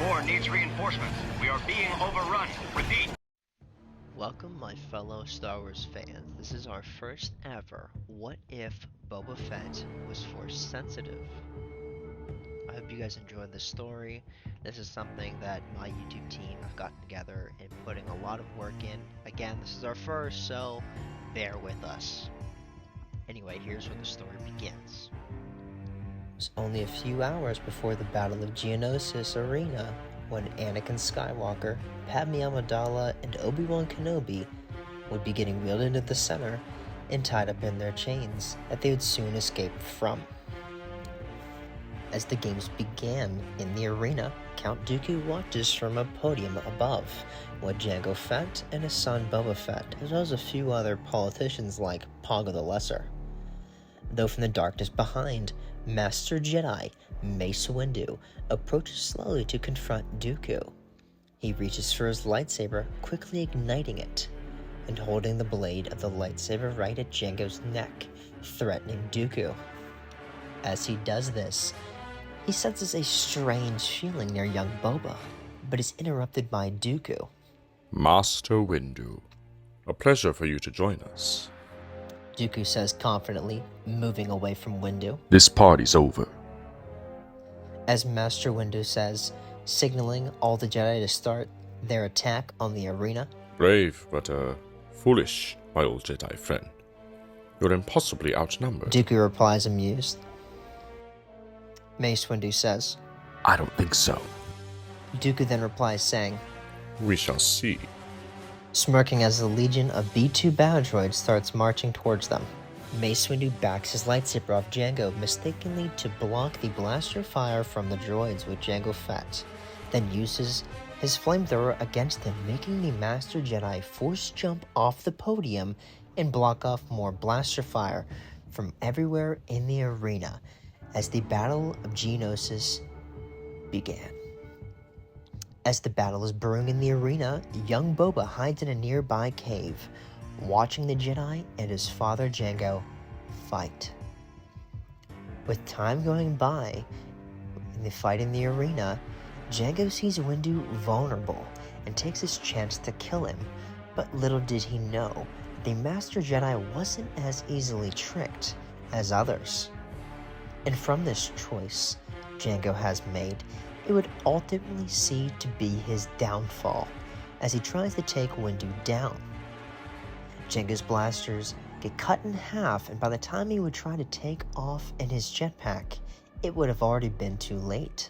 4 needs reinforcements. We are being overrun. Repeat. Welcome, my fellow Star Wars fans. This is our first ever What If Boba Fett Was Force Sensitive. I hope you guys enjoyed this story. This is something that my YouTube team have gotten together and putting a lot of work in. Again, this is our first, so bear with us. Anyway, here's where the story begins. It was only a few hours before the Battle of Geonosis arena when Anakin Skywalker, Padme Amidala, and Obi-Wan Kenobi would be getting wheeled into the center and tied up in their chains that they would soon escape from. As the games began in the arena, Count Dooku watches from a podium above, with Jango Fett and his son Boba Fett, as well as a few other politicians like Poggle the Lesser. Though from the darkness behind, Master Jedi Mace Windu approaches slowly to confront Dooku. He reaches for his lightsaber, quickly igniting it, and holding the blade of the lightsaber right at Jango's neck, threatening Dooku. As he does this, he senses a strange feeling near young Boba, but is interrupted by Dooku. Master Windu, a pleasure for you to join us. Dooku says confidently, moving away from Windu. This party's over. As Master Windu says, signaling all the Jedi to start their attack on the arena. Brave, but foolish, my old Jedi friend. You're impossibly outnumbered. Dooku replies amused. Mace Windu says, I don't think so. Dooku then replies saying, We shall see. Smirking as the legion of B-2 battle droids starts marching towards them. Mace Windu backs his lightsaber off Jango mistakenly to block the blaster fire from the droids with Jango Fett, then uses his flamethrower against him, making the Master Jedi force jump off the podium and block off more blaster fire from everywhere in the arena as the Battle of Geonosis began. As the battle is brewing in the arena, young Boba hides in a nearby cave, watching the Jedi and his father Jango fight. With time going by in the fight in the arena, Jango sees Windu vulnerable and takes his chance to kill him, but little did he know the Master Jedi wasn't as easily tricked as others. And from this choice Jango has made, it would ultimately see to be his downfall as he tries to take Windu down. Jango's blasters get cut in half, and by the time he would try to take off in his jetpack, it would have already been too late.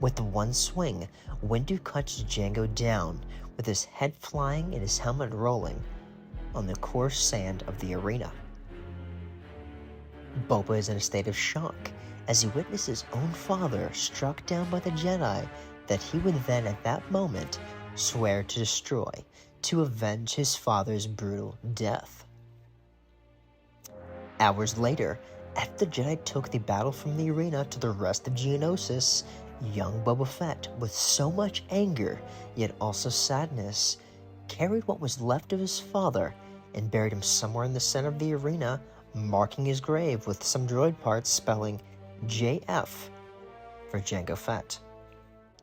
With one swing, Windu cuts Jango down, with his head flying and his helmet rolling on the coarse sand of the arena. Boba is in a state of shock as he witnessed his own father struck down by the Jedi that he would then at that moment swear to destroy to avenge his father's brutal death. Hours later, after the Jedi took the battle from the arena to the rest of Geonosis, young Boba Fett, with so much anger yet also sadness, carried what was left of his father and buried him somewhere in the center of the arena, marking his grave with some droid parts spelling JF for Jango Fett.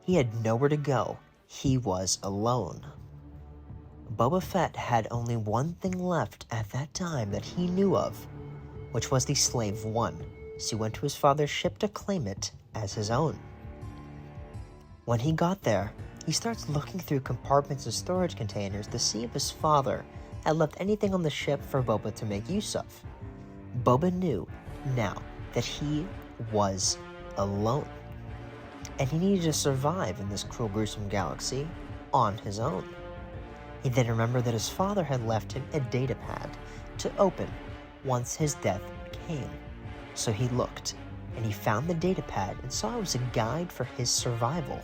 He had nowhere to go. He was alone. Boba Fett had only one thing left at that time that he knew of, which was the Slave One, so he went to his father's ship to claim it as his own. When he got there, he starts looking through compartments and storage containers to see if his father had left anything on the ship for Boba to make use of. Boba knew now that he was alone, and he needed to survive in this cruel, gruesome galaxy on his own. He then remembered that his father had left him a datapad to open once his death came. So he looked, and he found the datapad and saw it was a guide for his survival.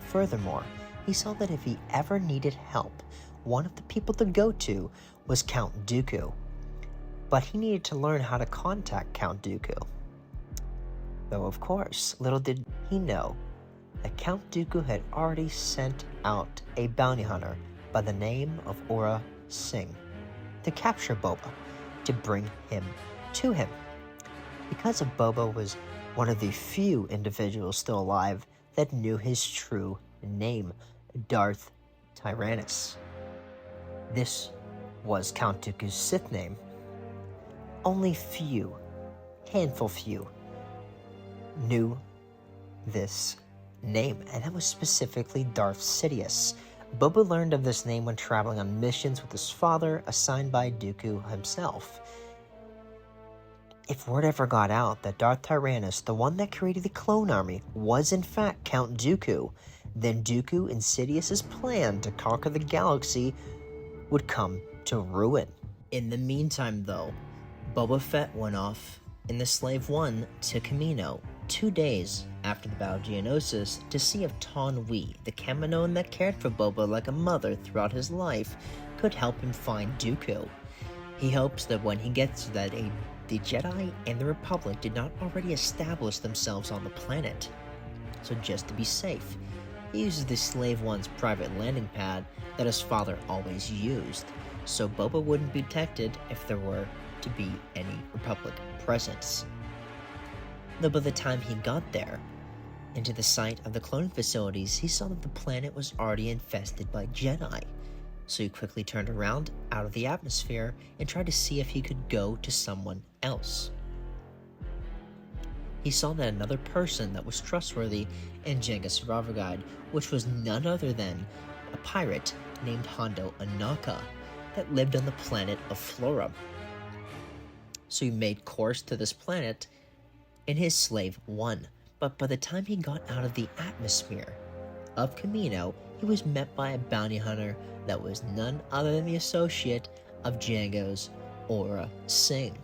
Furthermore, he saw that if he ever needed help, one of the people to go to was Count Dooku. But he needed to learn how to contact Count Dooku. Though of course, little did he know that Count Dooku had already sent out a bounty hunter by the name of Aura Singh to capture Boba, to bring him to him. Because Boba was one of the few individuals still alive that knew his true name, Darth Tyrannus. This was Count Dooku's Sith name. Only handful few, knew this name, and that was specifically Darth Sidious. Boba learned of this name when traveling on missions with his father, assigned by Dooku himself. If word ever got out that Darth Tyrannus, the one that created the clone army, was in fact Count Dooku, then Dooku and Sidious's plan to conquer the galaxy would come to ruin. In the meantime, though, Boba Fett went off in the Slave One to Kamino 2 days after the Battle of Geonosis to see if Taun We, the Kaminoan that cared for Boba like a mother throughout his life, could help him find Dooku. He hopes that when he gets to that age, the Jedi and the Republic did not already establish themselves on the planet. So just to be safe, he uses the Slave One's private landing pad that his father always used, so Boba wouldn't be detected if there were to be any Republic presence. Though by the time he got there, into the site of the cloning facilities, he saw that the planet was already infested by Jedi. So he quickly turned around out of the atmosphere and tried to see if he could go to someone else. He saw that another person that was trustworthy in Jango's survivor guide, which was none other than a pirate named Hondo Anaka that lived on the planet of Flora. So he made course to this planet in his Slave One, but by the time he got out of the atmosphere of Kamino, he was met by a bounty hunter that was none other than the associate of Jango's, Aurra Sing.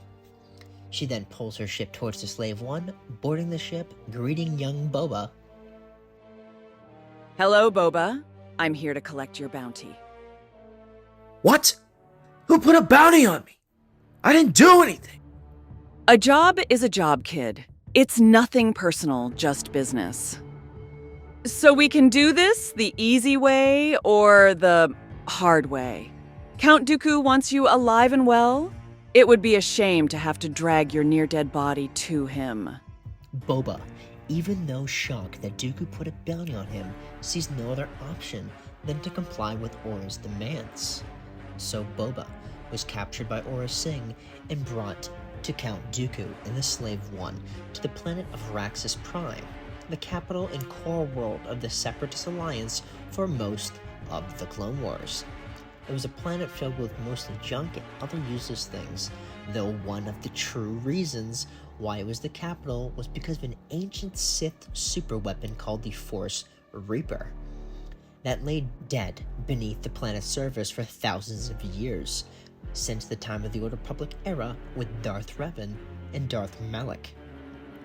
She then pulls her ship towards the Slave One, boarding the ship, greeting young Boba. Hello, Boba. I'm here to collect your bounty. What? Who put a bounty on me? I didn't do anything. A job is a job, kid. It's nothing personal, just business. So we can do this the easy way or the hard way. Count Dooku wants you alive and well. It would be a shame to have to drag your near-dead body to him. Boba, even though shocked that Dooku put a bounty on him, sees no other option than to comply with Aurra's demands. So Boba was captured by Aurra Sing and brought to Count Dooku in the Slave One to the planet of Raxus Prime, the capital and core world of the Separatist Alliance for most of the Clone Wars. It was a planet filled with mostly junk and other useless things, though one of the true reasons why it was the capital was because of an ancient Sith superweapon called the Force Reaper that lay dead beneath the planet's surface for thousands of years, since the time of the Old Republic era with Darth Revan and Darth Malak.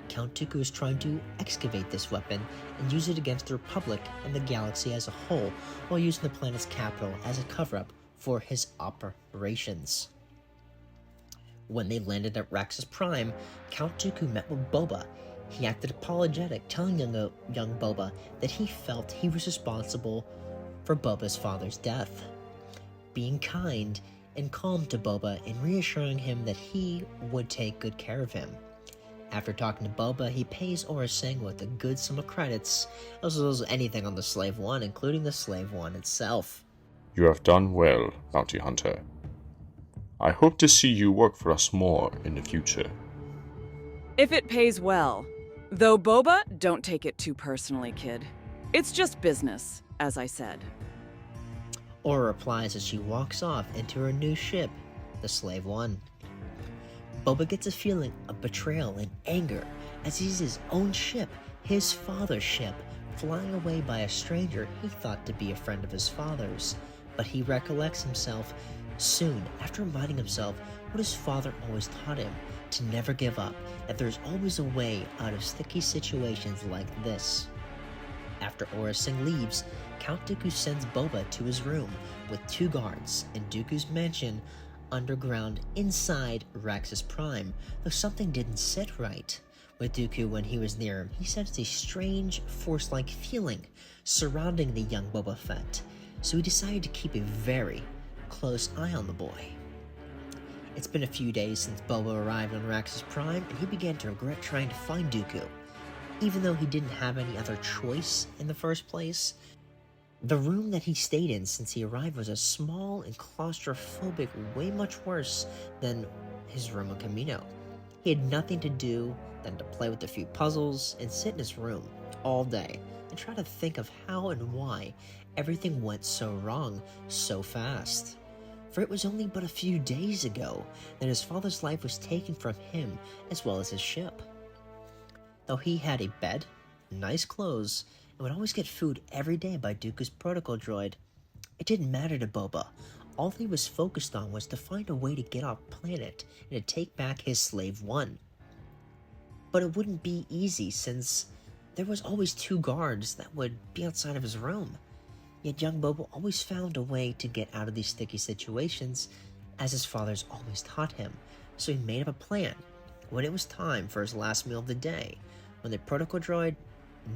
Count Dooku is trying to excavate this weapon and use it against the Republic and the galaxy as a whole, while using the planet's capital as a cover-up for his operations. When they landed at Raxus Prime, Count Dooku met with Boba. He acted apologetic, telling young Boba that he felt he was responsible for Boba's father's death, being kind and calm to Boba and reassuring him that he would take good care of him. After talking to Boba, he pays Aurra Sing with a good sum of credits, as well as anything on the Slave One, including the Slave One itself. You have done well, Bounty Hunter. I hope to see you work for us more in the future. If it pays well. Though Boba, don't take it too personally, kid. It's just business, as I said. Aurra replies as she walks off into her new ship, the Slave One. Boba gets a feeling of betrayal and anger as he sees his own ship, his father's ship, flying away by a stranger he thought to be a friend of his father's. But he recollects himself soon after reminding himself what his father always taught him, to never give up, that there's always a way out of sticky situations like this. After Aurra Sing leaves, Count Dooku sends Boba to his room with 2 guards in Dooku's mansion underground inside Raxus Prime, though something didn't sit right with Dooku when he was near him. He sensed a strange, force-like feeling surrounding the young Boba Fett, so he decided to keep a very close eye on the boy. It's been a few days since Boba arrived on Raxus Prime, and he began to regret trying to find Dooku. even though he didn't have any other choice in the first place. The room that he stayed in since he arrived was a small and claustrophobic, way much worse than his room on Camino. He had nothing to do than to play with a few puzzles and sit in his room all day and try to think of how and why everything went so wrong so fast. For it was only but a few days ago that his father's life was taken from him as well as his ship. Though he had a bed, nice clothes, and would always get food every day by Dooku's protocol droid, it didn't matter to Boba. All he was focused on was to find a way to get off planet and to take back his Slave One. But it wouldn't be easy since there was always 2 guards that would be outside of his room. Yet young Boba always found a way to get out of these sticky situations, as his father's always taught him. So he made up a plan. When it was time for his last meal of the day, when the protocol droid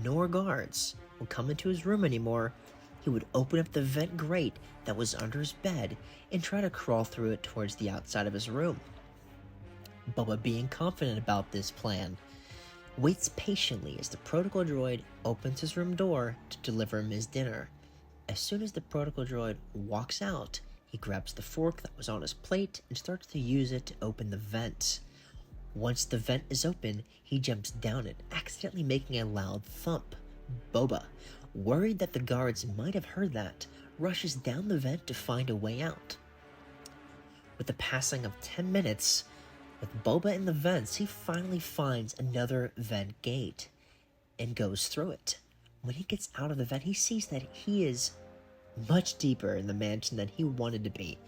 nor guards would come into his room anymore, he would open up the vent grate that was under his bed and try to crawl through it towards the outside of his room. Boba, being confident about this plan, waits patiently as the protocol droid opens his room door to deliver him his dinner. As soon as the protocol droid walks out, he grabs the fork that was on his plate and starts to use it to open the vent. Once the vent is open, he jumps down it, accidentally making a loud thump. Boba, worried that the guards might have heard that, rushes down the vent to find a way out. With the passing of 10 minutes, with Boba in the vents, he finally finds another vent gate and goes through it. When he gets out of the vent, he sees that he is much deeper in the mansion than he wanted to be,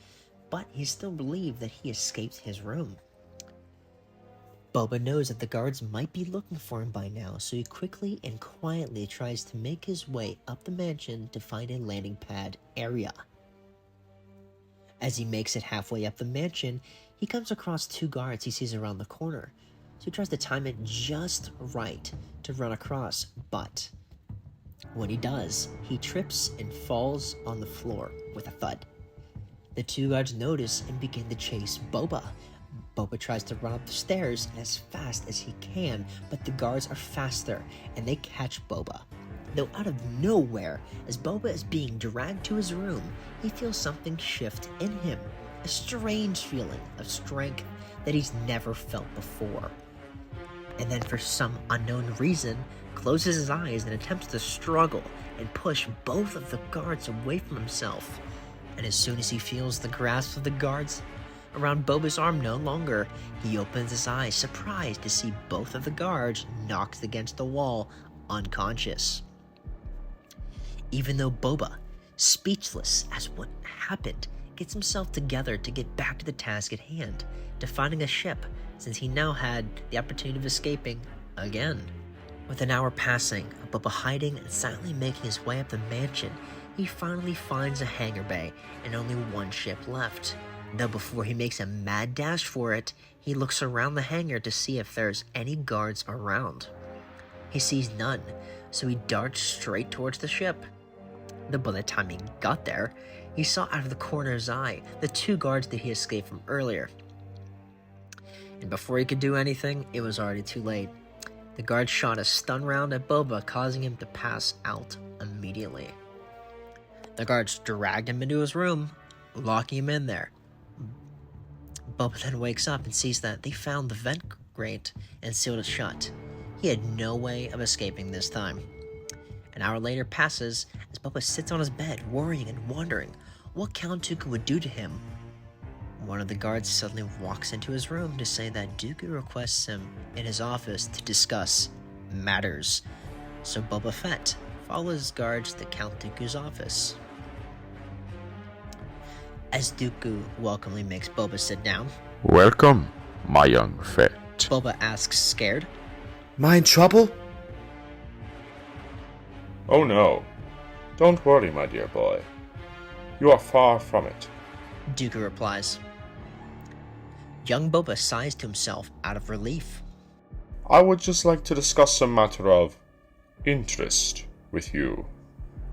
but he still believed that he escaped his room. Boba knows that the guards might be looking for him by now, so he quickly and quietly tries to make his way up the mansion to find a landing pad area. As he makes it halfway up the mansion, he comes across 2 guards he sees around the corner, so he tries to time it just right to run across, but when he does, he trips and falls on the floor with a thud. The 2 guards notice and begin to chase Boba. Boba tries to run up the stairs as fast as he can, but the guards are faster and they catch Boba. Though out of nowhere, as Boba is being dragged to his room, he feels something shift in him, a strange feeling of strength that he's never felt before. And then for some unknown reason, closes his eyes and attempts to struggle and push both of the guards away from himself. And as soon as he feels the grasp of the guards around Boba's arm no longer, he opens his eyes, surprised to see both of the guards knocked against the wall, unconscious. Even though Boba, speechless as what happened, gets himself together to get back to the task at hand, to finding a ship, since he now had the opportunity of escaping again. With an hour passing, Boba hiding and silently making his way up the mansion, he finally finds a hangar bay and only 1 ship left. Though before he makes a mad dash for it, he looks around the hangar to see if there's any guards around. He sees none, so he darts straight towards the ship. Though by the time he got there, he saw out of the corner of his eye the 2 guards that he escaped from earlier. And before he could do anything, it was already too late. The guard shot a stun round at Boba, causing him to pass out immediately. The guards dragged him into his room, locking him in there. Boba then wakes up and sees that they found the vent grate and sealed it shut. He had no way of escaping this time. An hour later passes as Boba sits on his bed, worrying and wondering what Count Dooku would do to him. One of the guards suddenly walks into his room to say that Dooku requests him in his office to discuss matters. So Boba Fett follows guards to Count Dooku's office. As Dooku welcomingly makes Boba sit down, Welcome, my young Fett. Boba asks, scared, Am I in trouble? Oh no. Don't worry, my dear boy. You are far from it. Dooku replies. Young Boba sighs to himself out of relief. I would just like to discuss a matter of interest with you.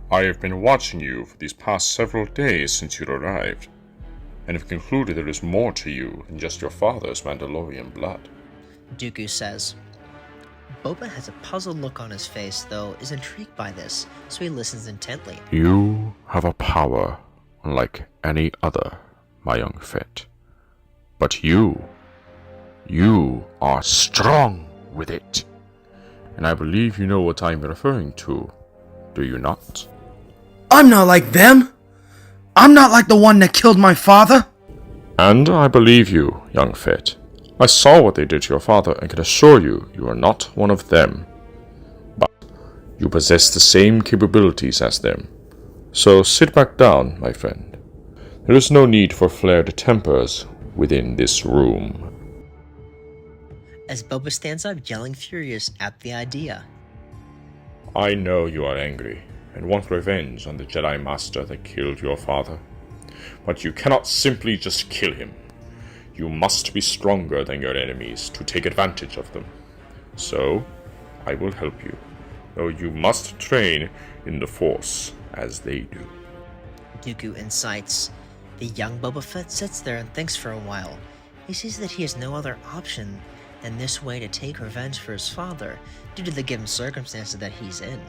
I have been watching you for these past several days since you arrived, and have concluded there is more to you than just your father's Mandalorian blood. Dooku says. Boba has a puzzled look on his face, though is intrigued by this, so he listens intently. You have a power unlike any other, my young Fett. But you are strong with it. And I believe you know what I'm referring to, do you not? I'm not like them. I'm not like the one that killed my father. And I believe you, young Fett. I saw what they did to your father and can assure you, you are not one of them. But you possess the same capabilities as them. So sit back down, my friend. There is no need for flared tempers within this room. As Boba stands up, yelling furious at the idea. I know you are angry and want revenge on the Jedi Master that killed your father. But you cannot simply just kill him. You must be stronger than your enemies to take advantage of them. So, I will help you, though you must train in the Force as they do. Dooku incites. The young Boba Fett sits there and thinks for a while. He sees that he has no other option than this way to take revenge for his father due to the given circumstances that he's in.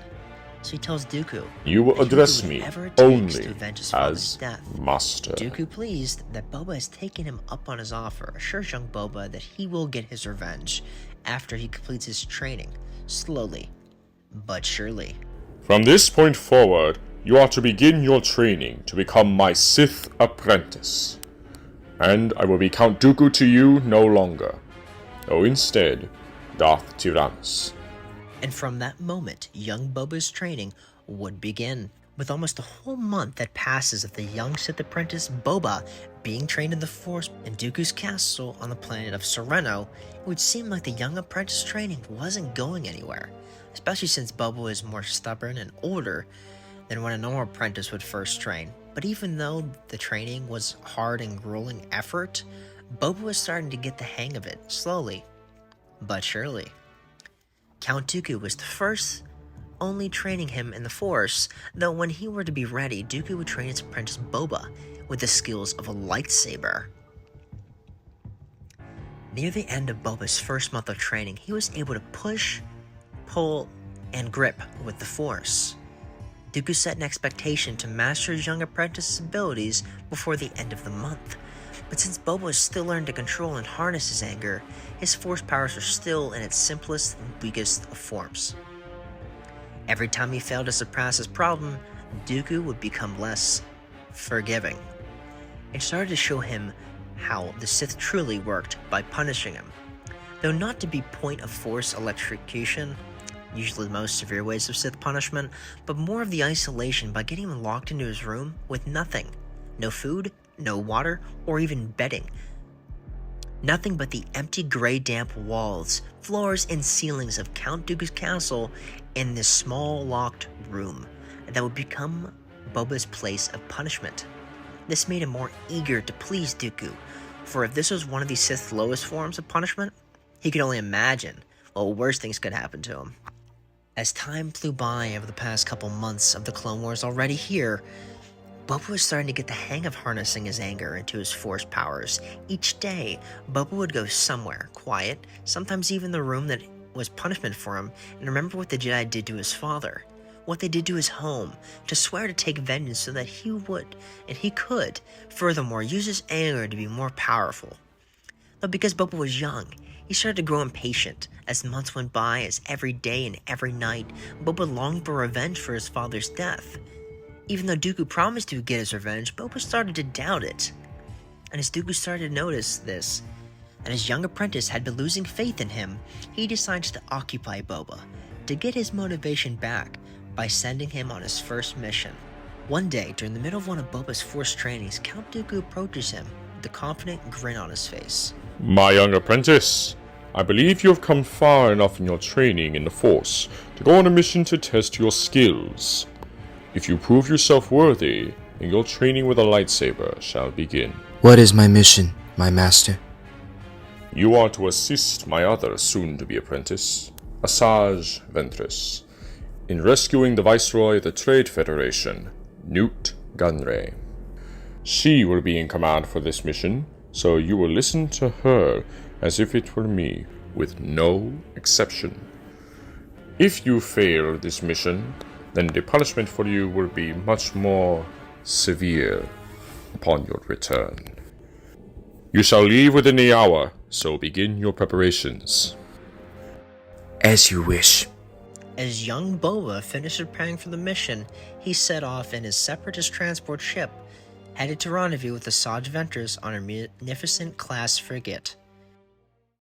So he tells Dooku, You will address me only as Master. Dooku, pleased that Boba has taken him up on his offer, assures young Boba that he will get his revenge after he completes his training, slowly but surely. From this point forward, you are to begin your training to become my Sith apprentice. And I will be Count Dooku to you no longer, though instead, Darth Tyrannus. And from that moment, young Boba's training would begin. With almost a whole month that passes of the young Sith apprentice Boba being trained in the Force in Dooku's castle on the planet of Sereno, it would seem like the young apprentice training wasn't going anywhere, especially since Boba was more stubborn and older than when a normal apprentice would first train. But even though the training was hard and grueling effort, Boba was starting to get the hang of it, slowly but surely. Count Dooku was the first only training him in the Force, though when he were to be ready, Dooku would train his apprentice Boba with the skills of a lightsaber. Near the end of Boba's first month of training, he was able to push, pull, and grip with the Force. Dooku set an expectation to master his young apprentice's abilities before the end of the month. But since Boba was still learning to control and harness his anger, his Force powers are still in its simplest and weakest of forms. Every time he failed to surpass his problem, Dooku would become less forgiving. It started to show him how the Sith truly worked by punishing him. Though not to be point of Force electrocution, usually the most severe ways of Sith punishment, but more of the isolation by getting him locked into his room with nothing. No food, no water, or even bedding. Nothing but the empty gray damp walls, floors, and ceilings of Count Dooku's castle in this small locked room that would become Boba's place of punishment. This made him more eager to please Dooku, for if this was one of the Sith's lowest forms of punishment, he could only imagine what worse things could happen to him. As time flew by over the past couple months of the Clone Wars already here, Boba was starting to get the hang of harnessing his anger into his Force powers. Each day, Boba would go somewhere, quiet, sometimes even the room that was punishment for him, and remember what the Jedi did to his father, what they did to his home, to swear to take vengeance so that he would, and he could, furthermore, use his anger to be more powerful. But because Boba was young, he started to grow impatient. As months went by, as every day and every night, Boba longed for revenge for his father's death. Even though Dooku promised to get his revenge, Boba started to doubt it. And as Dooku started to notice this, and his young apprentice had been losing faith in him, he decides to occupy Boba, to get his motivation back by sending him on his first mission. One day, during the middle of one of Boba's Force trainings, Count Dooku approaches him with a confident grin on his face. My young apprentice, I believe you have come far enough in your training in the Force to go on a mission to test your skills. If you prove yourself worthy, then your training with a lightsaber shall begin. What is my mission, my master? You are to assist my other soon-to-be apprentice, Asajj Ventress, in rescuing the Viceroy of the Trade Federation, Newt Gunray. She will be in command for this mission, so you will listen to her as if it were me, with no exception. If you fail this mission, then the punishment for you will be much more severe upon your return. You shall leave within the hour, so begin your preparations. As you wish. As young Boba finished preparing for the mission, he set off in his separatist transport ship, headed to rendezvous with the Asajj Ventress on a magnificent class frigate.